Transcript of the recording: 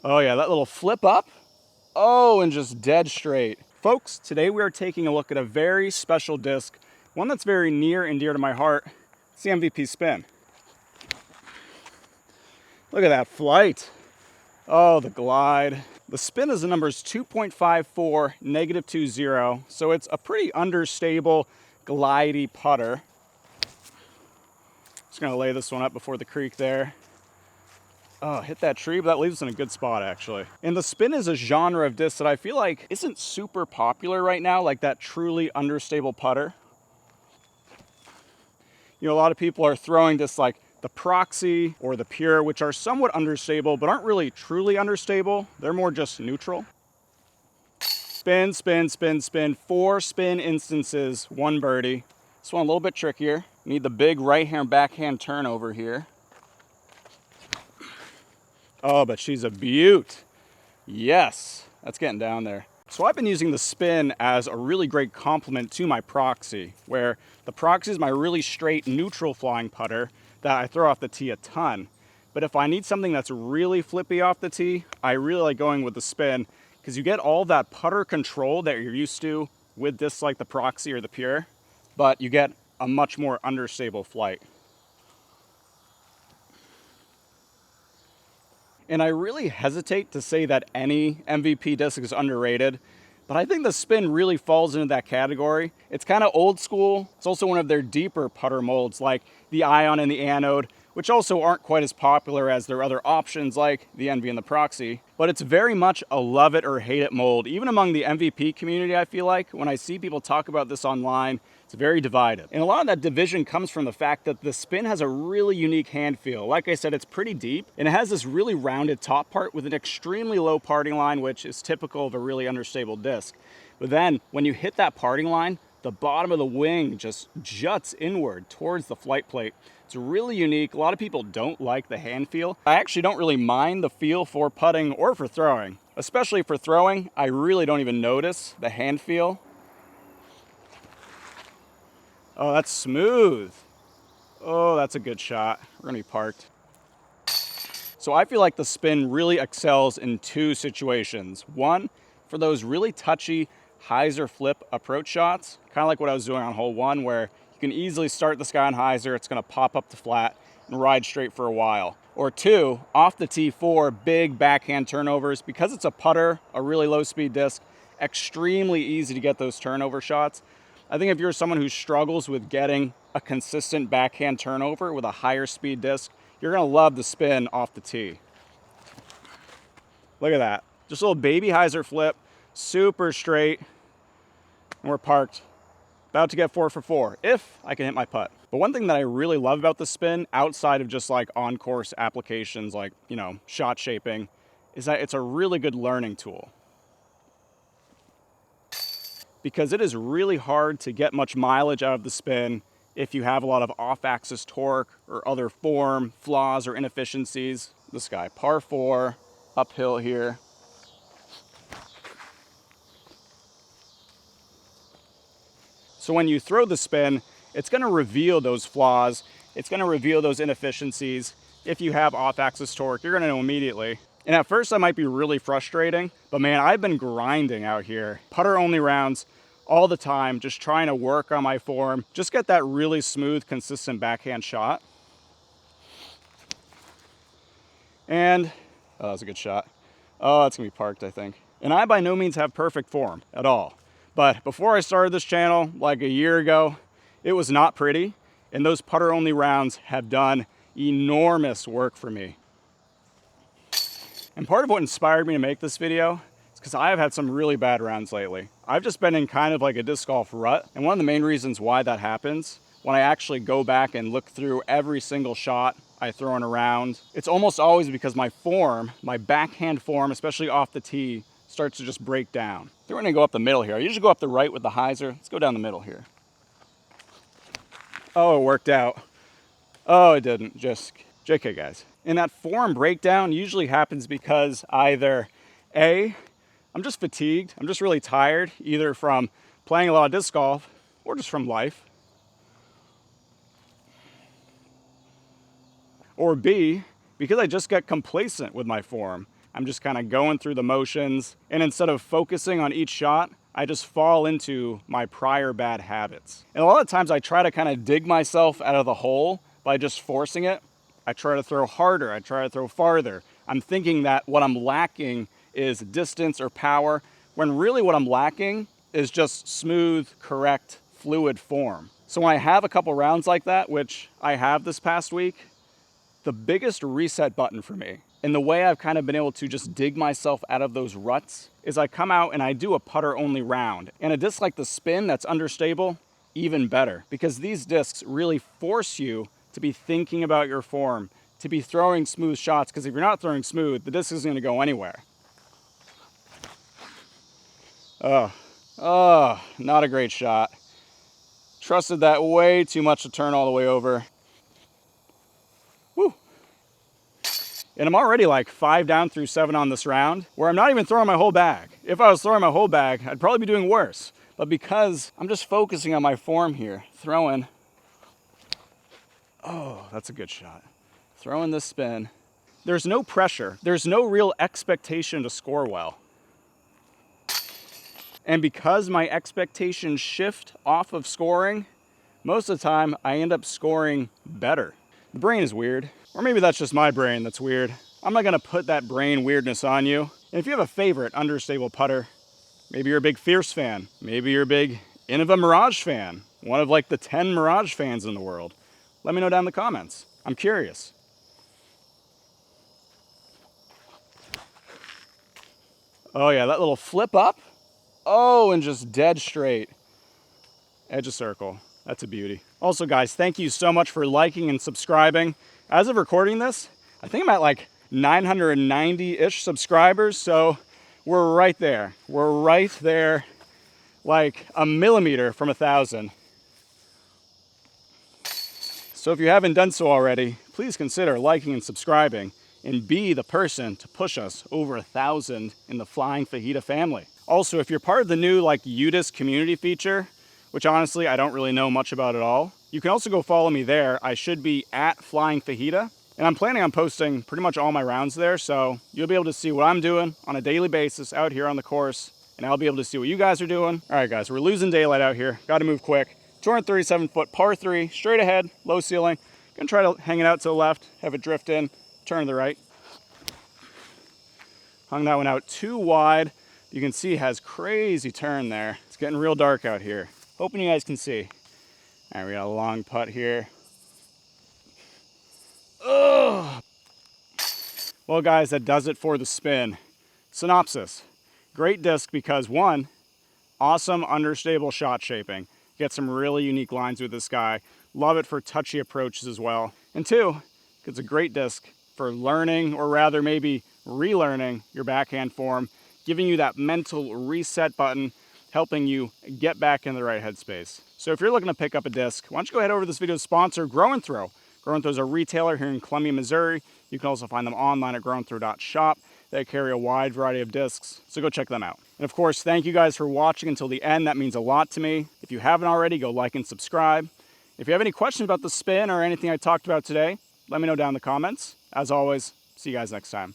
Oh yeah, that little flip up. Oh, and just dead straight. Folks, today we are taking a look at a very special disc, one that's very near and dear to my heart. It's the MVP spin. Look at that flight. Oh, the glide. The spin is the numbers 2.54, -20, so it's a pretty understable, glidey putter. Just gonna lay this one up before the creek there. Oh, hit that tree, but that leaves us in a good spot actually. And the spin is a genre of disc that I feel like isn't super popular right now, like that truly understable putter. You know, a lot of people are throwing this like the Proxy or the Pure, which are somewhat understable, but aren't really truly understable. They're more just neutral. Spin, spin, spin, spin. 4 spin instances, 1 birdie. This one a little bit trickier. Need the big right hand backhand turn over here. Oh, but she's a beaut. Yes, that's getting down there. So I've been using the spin as a really great complement to my Proxy, where the Proxy is my really straight neutral flying putter that I throw off the tee a ton. But if I need something that's really flippy off the tee, I really like going with the spin because you get all that putter control that you're used to with discs like the Proxy or the Pure, but you get a much more understable flight. And I really hesitate to say that any MVP disc is underrated, but I think the spin really falls into that category. It's kind of old school. It's also one of their deeper putter molds like the Ion and the Anode, which also aren't quite as popular as their other options like the Envy and the Proxy. But it's very much a love it or hate it mold. Even among the MVP community, I feel like, when I see people talk about this online, it's very divided. And a lot of that division comes from the fact that the spin has a really unique hand feel. Like I said, it's pretty deep, and it has this really rounded top part with an extremely low parting line, which is typical of a really understable disc. But then, when you hit that parting line, the bottom of the wing just juts inward towards the flight plate. It's really unique. A lot of people don't like the hand feel. I actually don't really mind the feel for putting or for throwing. Especially for throwing, I really don't even notice the hand feel. Oh, that's smooth. Oh, that's a good shot. We're gonna be parked. So I feel like the spin really excels in 2 situations. One, for those really touchy hyzer flip approach shots, kind of like what I was doing on hole 1, where you can easily start this guy on hyzer, it's gonna pop up the flat and ride straight for a while. Or 2, off the tee 4, big backhand turnovers. Because it's a putter, a really low speed disc, extremely easy to get those turnover shots. I think if you're someone who struggles with getting a consistent backhand turnover with a higher speed disc, you're gonna love the spin off the tee. Look at that. Just a little baby hyzer flip, super straight, and we're parked. About to get 4 for 4, if I can hit my putt. But one thing that I really love about the spin, outside of just like on-course applications like, you know, shot shaping, is that it's a really good learning tool. Because it is really hard to get much mileage out of the spin if you have a lot of off-axis torque or other form flaws or inefficiencies. This guy, par 4, uphill here. So when you throw the spin, it's gonna reveal those flaws, it's gonna reveal those inefficiencies. If you have off-axis torque, you're gonna know immediately. And at first that might be really frustrating, but man, I've been grinding out here. Putter only rounds all the time, just trying to work on my form, just get that really smooth, consistent backhand shot. And, oh, that was a good shot. Oh, it's gonna be parked, I think. And I by no means have perfect form at all. But before I started this channel, like a year ago, it was not pretty. And those putter only rounds have done enormous work for me. And part of what inspired me to make this video is because I have had some really bad rounds lately. I've just been in kind of like a disc golf rut. And one of the main reasons why that happens, when I actually go back and look through every single shot I throw in a round, it's almost always because my form, my backhand form, especially off the tee, starts to just break down. We're gonna go up the middle here. I usually go up the right with the hyzer. Let's go down the middle here. Oh, it worked out. Oh, it didn't. Just JK, guys. And that form breakdown usually happens because either A, I'm just fatigued, I'm just really tired, either from playing a lot of disc golf or just from life. Or B, because I just get complacent with my form. I'm just kind of going through the motions, and instead of focusing on each shot, I just fall into my prior bad habits. And a lot of times I try to kind of dig myself out of the hole by just forcing it. I try to throw harder, I try to throw farther. I'm thinking that what I'm lacking is distance or power, when really what I'm lacking is just smooth, correct, fluid form. So when I have a couple rounds like that, which I have this past week, the biggest reset button for me, and the way I've kind of been able to just dig myself out of those ruts, is I come out and I do a putter only round. And a disc like the spin that's understable, even better, because these discs really force you to be thinking about your form, to be throwing smooth shots, because if you're not throwing smooth, the disc isn't going to go anywhere. Oh, not a great shot. Trusted that way too much to turn all the way over. Woo. And I'm already like 5 down through 7 on this round, where I'm not even throwing my whole bag. If I was throwing my whole bag, I'd probably be doing worse. But because I'm just focusing on my form here, throwing, oh, that's a good shot. Throwing this spin. There's no pressure. There's no real expectation to score well. And because my expectations shift off of scoring, most of the time I end up scoring better. The brain is weird, or maybe that's just my brain that's weird. I'm not gonna put that brain weirdness on you. And if you have a favorite understable putter, maybe you're a big Fierce fan, maybe you're a big Innova Mirage fan, one of like the 10 Mirage fans in the world, let me know down in the comments. I'm curious. Oh yeah, that little flip up. Oh, and just dead straight. Edge of circle. That's a beauty. Also, guys, thank you so much for liking and subscribing. As of recording this, I think I'm at like 990-ish subscribers, so we're right there. We're right there, like a millimeter from 1,000. So if you haven't done so already, please consider liking and subscribing and be the person to push us over 1,000 in the Flying Fajita family. Also, if you're part of the new like UDIS community feature, which honestly I don't really know much about at all, you can also go follow me there. I should be at Flying Fajita, and I'm planning on posting pretty much all my rounds there, so you'll be able to see what I'm doing on a daily basis out here on the course, and I'll be able to see what you guys are doing. All right, guys, we're losing daylight out here. Got to move quick. 237-foot par 3, straight ahead, low ceiling. Gonna try to hang it out to the left, have it drift in, turn to the right. Hung that one out too wide. You can see it has crazy turn there. It's getting real dark out here. Hoping you guys can see. All right, we got a long putt here. Ugh. Well, guys, that does it for the spin. Synopsis. Great disc because 1, awesome understable shot shaping. Get some really unique lines with this guy. Love it for touchy approaches as well. And 2, it's a great disc for learning, or rather maybe relearning your backhand form, giving you that mental reset button, helping you get back in the right headspace. So if you're looking to pick up a disc, why don't you go ahead over to this video's sponsor, Grow and Throw. Grow and Throw is a retailer here in Columbia, Missouri. You can also find them online at growandthrow.shop. They carry a wide variety of discs, so go check them out. And of course, thank you guys for watching until the end. That means a lot to me. If you haven't already, go like and subscribe. If you have any questions about the spin or anything I talked about today, let me know down in the comments. As always, see you guys next time.